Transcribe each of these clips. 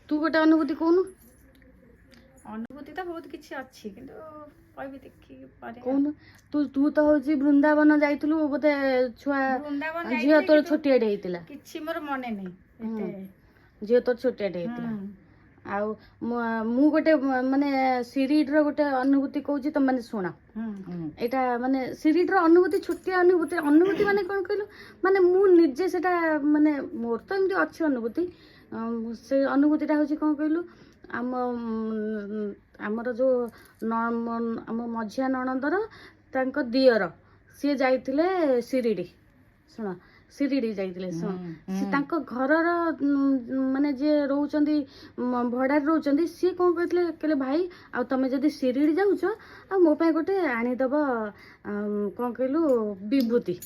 तू गोटे अनुभूति कहूनु अनुभूति तो बहुत किसी अच्छी किंतु कहबी देखी पारे कहूनु तू तू तो होची वृंदावन जाइतलु बोते छुआ वृंदावन झियो तोर छोटियाटे हेतिला किसी मोर मने नहीं एते झियो तोर छोटियाटे हेतिला आउ मु गोटे माने सीरीड रो गोटे अनुभूति कहूची तुम माने सुना एटा माने सीरीड रो अनुभूति छोटिया अनुभूति माने कोन कहलो माने मु निजे सेटा माने मोर तो एमती अच्छी अनुभूति से अनुभूतिटा होची कोन कहलो आमर जो आम मझिया नणंदर तांको दियर सी जाइतिले शिरडी शुण शिरडी जाइतिले शुण सी तांको घरर माने जे रहउचंदी भड़ा रहउचंदी सी कोन कहतले कहले भाई आ तमे जदी शिरडी जाउछ आ मो पे गोटे आनी दब कोन कहलु विभूति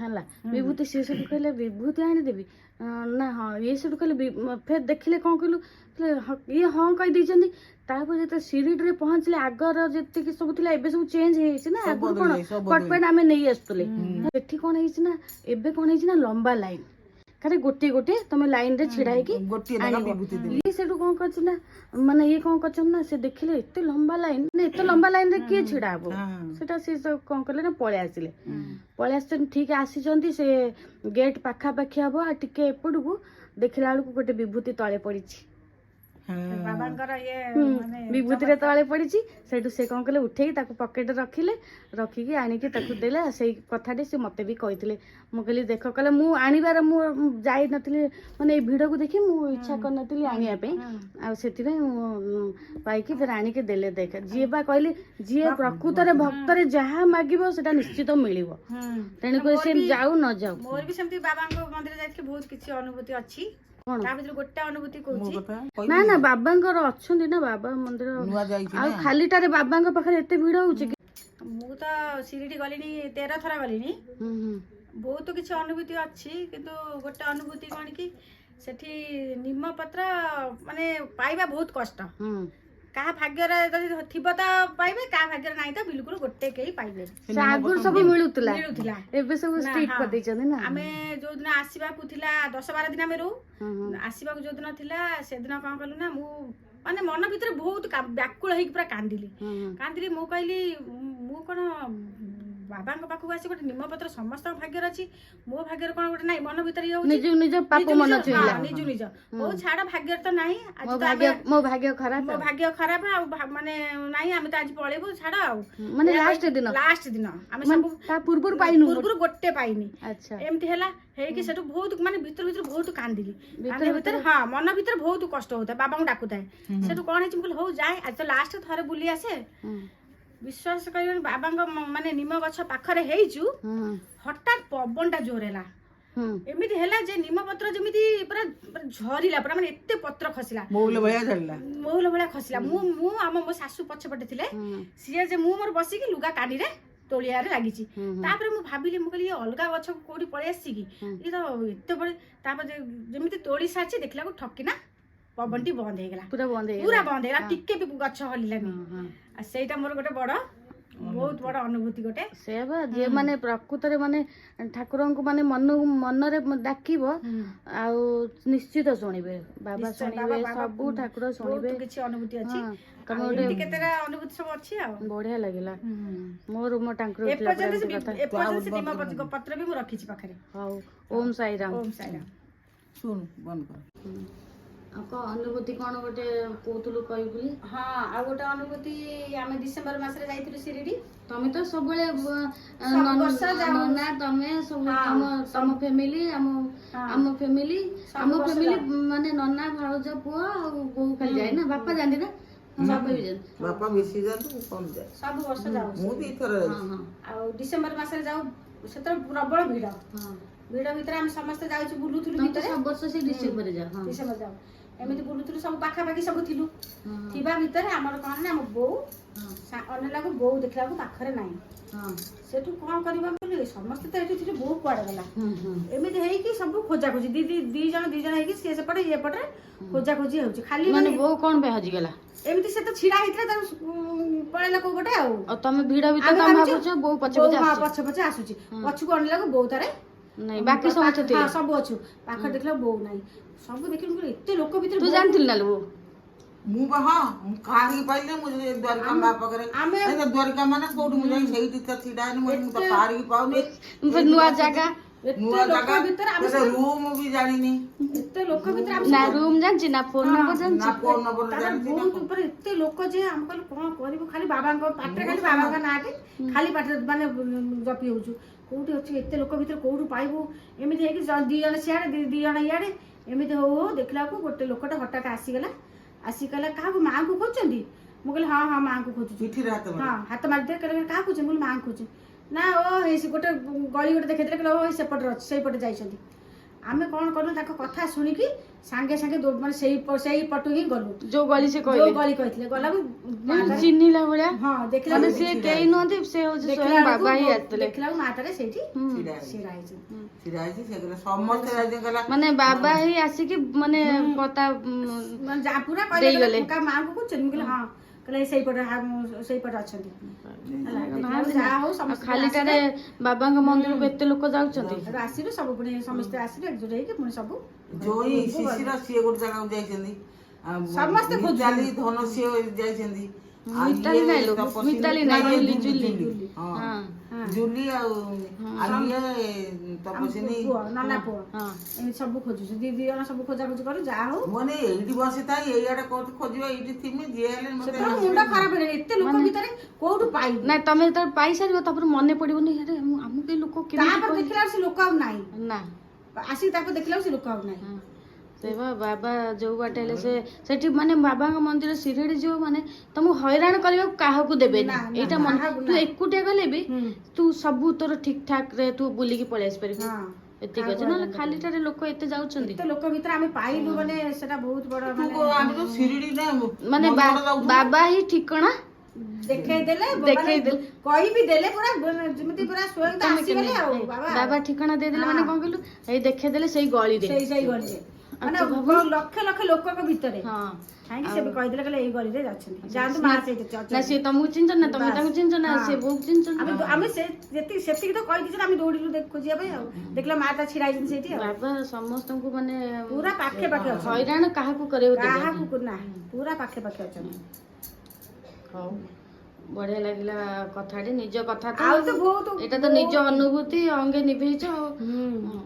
हला विभूति सी सब कहले विभूति आनी देबी ना हाँ ये सब कहले फिर देखिले कोन कहलु ये हाँ कही देछंदी तापर जते शिरडी रे पहुंचले आगर जते कि सब थिला एबे सब चेंज हे छि ना आगर कोन पटपट आमे नै आस्तले एठी कोन हे छि ना एबे कोन हे छि ना लंबा लाइन खाली गोटे गोटे तुम लाइन रे छिड़ा है कि ये सेठू कोन करछ ना माने ये कोन करछ ना से देखिले एते लंबा लाइन ने एते लंबा लाइन रे के छिड़ा हबो सेटा से कोन करले ना पळे आसिले ठीक आसी जंती से गेट पाखा पाखी हबो आ टिके एपडू देखिला बेलू गोटे विभूति तळे पड़िछि बाबांकर ये विभूति रे तळे पड़िछि सेठू से कोन कले उठेई ताको पॉकेट रखिले रखिकी आनिकी ताको देले सेई कथाटे से मते भी कहितले मु कहली देख कहले मु आनिबार मु जाई नथिले माने ए भिडियो को देखि मु इच्छा कर नथिले आनिया पे आ सेति रे पाइकी फिर आनिके देले देख जे बा कहली जे प्रकृत रे भक्त रे जहा मागिबो सेटा निश्चित मिलिबो तेने को से जाऊ न जाऊ मोर भी सेमती बाबांको मंदिर जाइके बहुत किछि अनुभूति अछि ता भितर गोटे अनुभूति कहूची ना ना बाबांकर अछंदी ना बाबा मंदिर आ खालीटा रे बाबांक पाखरे एते भीड़ होउची मु तो शिरडी गलिनी 13 थरा गलिनी बहुत किछि अनुभूति अछि किंतु गोटे अनुभूति कोन कि सेठी निम्म पत्र माने पाइबा बहुत कष्ट का भाग्य रे थिबो त पाइबे का भाग्य नाही त बिल्कुल गोटे केही पाइबे आगुर सब मिलुतला एबे सब स्ट्रीट कर दै छन ना हमें जो दिन आसीबा को थिला 10-12 दिन में रहू आसीबा को जो दिन थिला से दिन कोन कलु ना मु माने मन भीतर बहुत व्याकुल हेक पूरा कांदिली मु कहली मु कोन बाबांक पाखु आसी गोटे निम्मपत्र समस्त भाग्यर अछि मो भाग्यर कोन गोटे नाही मन भीतर निज निज पाप मन छुइला निज ओ छाड़ा भाग्यर त नाही आज मो भाग्य खराब आ माने नाही हम त आज पळेबो छाड़ा आ माने लास्ट दिन हम सब ता पूर्व पाइनु पूर्व गोटे पाइनी अच्छा एमती हैला हे कि सेटु बहुत माने भीतर बहुत कांदिली भीतर हां मन भीतर बहुत कष्ट होता बाबा को डाकुताय सेटु कोन हे चिम हो जाए आज तो लास्ट थरे बुली आसे विश्वास कर बाबा माने निम गछ पाखरे हेइचु हठात पवनटा जोरेला एमिति हैला जे निम पत्र जेमिति पूरा झरिला पूरा माने एते पत्र खसिला मौल भया खसिला मु आम मो सासु पछे पटे थिले सिया जे मु मोर बसी कि लुगा कानी रे तोलिया रे लागिची तापर मु भाबिली मु कहली ये अलगा गछ कोडी पळे आसी कि ये तो एते बडे तापर जेमिति तोड़ी साची देखला को ठकिना पवनटी बंद हे गेला पूरा बंद हे गेला टिके भी गछ हलिलानी आ सेटा मोर गोटे बड़ बहुत बड़ अनुभूति गोटे से बा जे माने प्रकृत रे माने ठाकुरन को माने मन रे डाकिबो आ निश्चित सुनिबे बाबा सुनिबे सब ठाकुर सुनिबे किछि अनुभूति अछि तमोटे केतेरा अनुभूति सब अछि आ बढ़िया लागिला मोर मो ठाकुर ए पजन से निम पत्र भी मु रखी छि पाखरे हां ओम साई राम सुन बंद कर को अनुभूति कोन गोटे कोतुलु कहि बोली हां आ गोटे अनुभूति आमे डिसेंबर मास रे जाइतिलु शिरडी तमे तो सबले ना तमे सब तम फैमिली हम फैमिली माने नन्ना भाउज पुआ आ बहु खाली जाय ना बापा जांदी ना बापा भी जान बापा मिसी जातु कम जाय सब वर्ष जाऊ मु भी थर आ डिसेंबर मास रे जाऊ सेतर प्रबल भीड़ हां भीड़ भीतर हम समस्त जाउछु बुलुथुलु भीतर सब वर्ष से डिसेंबर रे जा हां डिसेंबर जाऊ एमिति बुलुथुलु सब पाखा पाखी सब थिलु थिबा भीतर हमर कोन ना हम बो अनला को बो देखला को पाखरे नाही हां सेटु कोन करबा बोले समस्त त एठी थिलु बो कुआड गेला एमिति हेई कि सब खोजा खोजी दी जण हेई कि से पटे ये पटे खोजा खोजी होउची खाली माने बो कोन बे हजी गेला एमिति से त छिडा हितरा त पळेला को गोटे आ तमे भीड़ भीतर तम भाबुछ बो पछे पछे पछे आसुची पछु को अनला को बो तारे ନାଇଁ ବାକି ସମସ୍ତେ ଥିଲେ ହଁ ସବୁ ଅଛୁ ପାଖରେ ଦେଖିଲା ବୋଉ ନାହିଁ ସବୁ ଦେଖିଲୁ ମୁଁ କହିଲି, ଏତେ ଲୋକ ଭିତରେ ତୁ ବୋଉ- ଜାଣିଥିଲୁ ନା ଲୋ ମୁଁ ବା ହଁ ମୁଁ କାହିଁକି ପାଇଲି ମୁଁ ସେ ଦ୍ୱାରିକା ମା ପାଖରେ ଆମେ- ଏ ଦ୍ୱାରିକା ମାନେ କୋଉଠି ମୁଁ ଯାଇ ସେଇଠି ତ ଛିଡା ହେଲି ମୁଁ ତ କାହାରିକି ପାଉନି ନୂଆ ଜାଗା ଏତେ ନୂଆ ଲୋକ ଜାଗା ଭିତରେ ଆମେ ରୁମ୍ ବି ଜାଣିନି ଏତେ ଲୋକ ଭିତରେ ଆମେ ନା ରୁମ୍ ଜାଣିଛି ନା ଫୋନ ନମ୍ବର ଜାଣିଛି ନା ଫୋନ ନମ୍ବର ତାପରେ ଜାଣିଛି ନା ବହୁତ ଉପରେ ଏତେ ଲୋକ ଯେ ଆମେ କହିଲୁ କଣ କରିବୁ ଖାଲି ବାବାଙ୍କ ପାଟିରେ ଖାଲି ବାବାଙ୍କ ନାଁଟି ଖାଲି ପାଟିରେ ମାନେ ଜପି ହଉଛୁ କୋଉଠି ଅଛି ଏତେ ଲୋକ ଭିତରେ କୋଉଠୁ ପାଇବୁ ଏମିତି ହେଇକି ଦି ଜଣ ସିଆଡେ ଦି ଜଣ ଇଆଡେ ଏମିତି ହଉ ହଉ ଦେଖିଲା ବେଳକୁ ଗୋଟେ ଲୋକଟା ହଠାତ୍ ଆସିଗଲା ଆସିକି କହିଲା କାହାକୁ ମାଆଙ୍କୁ ଖୋଜୁଛନ୍ତି ମୁଁ କହିଲି ହଁ ହଁ ମାଆଙ୍କୁ ଖୋଜୁଛି ପିଠିରେ ହାତ ମାରି ହଁ ହାତ ମାରିଦେ କହିଲେ କାହା ଖୋଜୁଛନ୍ତି ମୁଁ କହିଲି ମାଆଙ୍କୁ ଖୋଜୁଛି ନା ଓ ହେଇ ଗୋଟେ ଗଳି ଗୋଟେ ଦେଖେଇଥିଲେ କହିଲେ ଓ ସେପଟରେ ଅଛି ସେଇପଟେ ଯାଇଛନ୍ତି ଆମେ କଣ କଲୁ ତାଙ୍କ କଥା ଶୁଣିକି ସାଙ୍ଗେ ସାଙ୍ଗେ ମାନେ ସେଇ ପଟୁ ହିଁ ଗଲୁ ଯୋଉ ଗଳି ସେ ଯୋଉ କହିଲେ ଗଳି କହିଥିଲେ ଗଲାକୁ ଚିହ୍ନିଲା ଭଳିଆ ହଁ ଦେଖିଲା ମାନେ ବେଳକୁ ସିଏ କେହି ନୁହନ୍ତି ସେ ହଉଛି ଦେଖିଲା ସ୍ୱୟଂ ବେଳକୁ ବାବା ହିଁ ଆସିଥିଲେ ଦେଖିଲା ବେଳକୁ ମାତାରେ ସେଇଠି ଛିଡା ଛିଡା ହେଇଛି ଛିଡା ହେଇଛି ସେ କହିଲା ସମସ୍ତେ ରାଜ୍ୟ କଲା ମାନେ ବାବା ହିଁ ଆସିକି ମାନେ ପତା ମାନେ ଯା ପୁରା କହିଲେ ଦେଇଗଲେ। କାହା ମାଆଙ୍କୁ କହୁଛନ୍ତି ମୁଁ କହିଲି ହଁ କହିଲେ ସେଇପଟେ ସେଇପଟେ ଅଛନ୍ତି ହେଲା, ଦେଖିଲା ବେଳକୁ ଯାହା ହଉ ଆଉ ସମସ୍ତେ ଖାଲିଟାରେ ବାବାଙ୍କ ମନ୍ଦିରକୁ ଏତେ ଲୋକ ଯାଉଛନ୍ତି ସେଠୁ ଆସିଲୁ ସବୁ ପୁଣି ସମସ୍ତେ ଆସିଲେ ଏକଜୁଟ ହେଇକି ପୁଣି ସବୁ ଜୋଇ ଶିଶିର ସିଏ ଗୋଟେ ଜାଗାକୁ ଯାଇଛନ୍ତି ସମସ୍ତେ ମିତାଲି ଧନସିଏ ଯାଇଛନ୍ତି ଆଉ ମିତାଲି ଇଏ ନାଇଁ ଲୋ, ତପସ୍ୱିନୀ- ମିତାଲି ନା, ନାଇଁ, ଇଏ ଜୁଲି, ଜୁଲି। ଜୁଲି। ହଁ ହଁ ଜୁଲି ଆଉ ଇଏ ଆମ ତପସ୍ୱିନୀ ପୁଅ ନନା ପୁଅ ହଁ ଏମିତି ସବୁ ଖୋଜୁଛୁ ଦି ଜଣ ସବୁ ଖୋଜାଖୋଜି କରୁ ଯାହା ହଉ ମାନେ ଏଇଠି ବସିଥାଏ ଏଇଆଡେ କୋଉଠି ଖୋଜିବ ଏଇଠି ଥିମି ଯିଏ ହେଲେ ମତେ ସେତେବେଳେ ମୁଣ୍ଡ ଖରାପ ହେଇଗଲା ଏତେ ଲୋକ ଭିତରେ କୋଉଠୁ ପାଇବୁ ନାଇଁ ତମେ ଯେତେବେଳେ ପାଇସାରିବ ତାପରେ ମନେ ପଡିବନି ଆରେ ଆମକୁ ଏଇ ଲୋକ କେମିତି ତାପରେ କହିଲେ? ଦେଖିଲା ବେଳକୁ ସେ ଲୋକ ଆଉ ନାହିଁ ନା ଆସିକି ତାକୁ ଦେଖିଲା ବେଳକୁ ସେ ଲୋକ ଆଉ ନାହିଁ ହଁ। ସେ ବା ବାବା ଯୋଉ ବାଟେ ହେଲେ ସେ ସେଠି ମାନେ ବାବାଙ୍କ ମନ୍ଦିର ଶିରିଡି ଯିବ ମାନେ ତମକୁ ହଇରାଣ କରିବାକୁ କାହାକୁ ଦେବେନି ନା, ନା, ଏଇଟା ମନେ କାହାକୁ ତୁ ନା। ଏକୁଟିଆ ଗଲେ ବି ହୁଁ। ତୁ ସବୁ ତୋର ଠିକ ଠାକ ରେ ତୁ ବୁଲିକି ପଳେଇ ଆସିପାରିବୁ ହଁ। ଏତିକି କାହାକୁ ଅଛି ନହେଲେ ହଇରାଣ ଖାଲିଟାରେ ଲୋକ ଏତେ ଯାଉଛନ୍ତି ଏତେ ଲୋକ ଭିତରେ ଆମେ ପାଇଲୁ ମାନେ ସେଟା ବହୁତ ବଡ ତୁ ମାନେ କହ ଆମେ ତ ଶିରିଡି ନା ମାନେ ମନ୍ଦିର ଯାଉଥିଲୁ। ବାବା ହିଁ ଠିକଣା ଦେଖେଇ ଦେଲେ ଦେଖେଇ ଦେଲେ। କହିବି ଦେଲେ ପୁରା ଯେମିତି ପୁରା ସ୍ୱୟଂ ତ ତମେ ଆସିଗଲେ ଆଉ କେମିତି ବାବା ବାବା ଠିକଣା ଦେଇଦେଲେ ମାନେ କଣ କହିଲୁ ଏଇ ଦେଖେଇ ଦେଲେ ସେଇ ଗଳିରେ ସେଇ ଗଳିରେ ମାନେ ତୁ ଭାବୁନୁ? ଲକ୍ଷ ଲକ୍ଷ ଲୋକଙ୍କ ଭିତରେ ହଁ କାହିଁକି ସେ ବି କହିଦେଲେ କହିଲେ ଏଇ ଗଳିରେ ଅଛନ୍ତି ଯାଆନ୍ତୁ ମା ସେଇଠି ଅଛନ୍ତି। ନା ସିଏ ତମକୁ ଚିହ୍ନିଛ ନା ତମେ ତାଙ୍କୁ ଚିହ୍ନିଛ ନା ହଁ। ସିଏ ବୋଉକୁ ଚିହ୍ନିଛ ନା ଆମେ ସେ ସେତିକି ତ କହିଦେଇଛୁ ଆମେ ଦୌଡ଼ିଲୁ ଖୋଜିବା ପାଇଁ ଆଉ ଦେଖିଲା ମା ତା ଛିଡା ହେଇଛନ୍ତି ସେଇଠି ଆଉ ବାବା ସମସ୍ତଙ୍କୁ ମାନେ ପୁରା ପାଖେ ପାଖେ ଅଛନ୍ତି ହଇରାଣ କାହାକୁ କରିବାକୁ ଦେବେନି କାହାକୁ ନା ପୁରା ପାଖେ ପାଖେ ଅଛନ୍ତି ହଉ ବଢିଆ ଲାଗିଲା କଥାଟି ନିଜ କଥା ତ ଆଉ ତ ବହୁତ ଏଇଟା ତ ନିଜ ଅନୁଭୂତି ଅଙ୍ଗେ ନିଭେଇଛ ଆଉ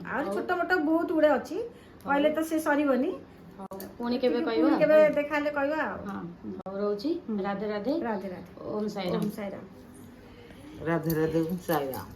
ଆହୁରି ଛୋଟ ମୋଟ ବହୁତ ଗୁଡେ ଅଛି କହିଲେ ତ ସେ ସରିବନି ହଉ ପୁଣି କେବେ କହିବା ପୁଣି କେବେ ଦେଖା ହେଲେ କହିବା ଆଉ ହଁ ହଉ ରହୁଛି ରାଧେ ରାଧେ ରାଧେ ରାଧେ ଓମ୍ ସାଇରାମ ଓମ୍ ସାଇରାମ ରାଧେ ରାଧେ ସାଇରାମ।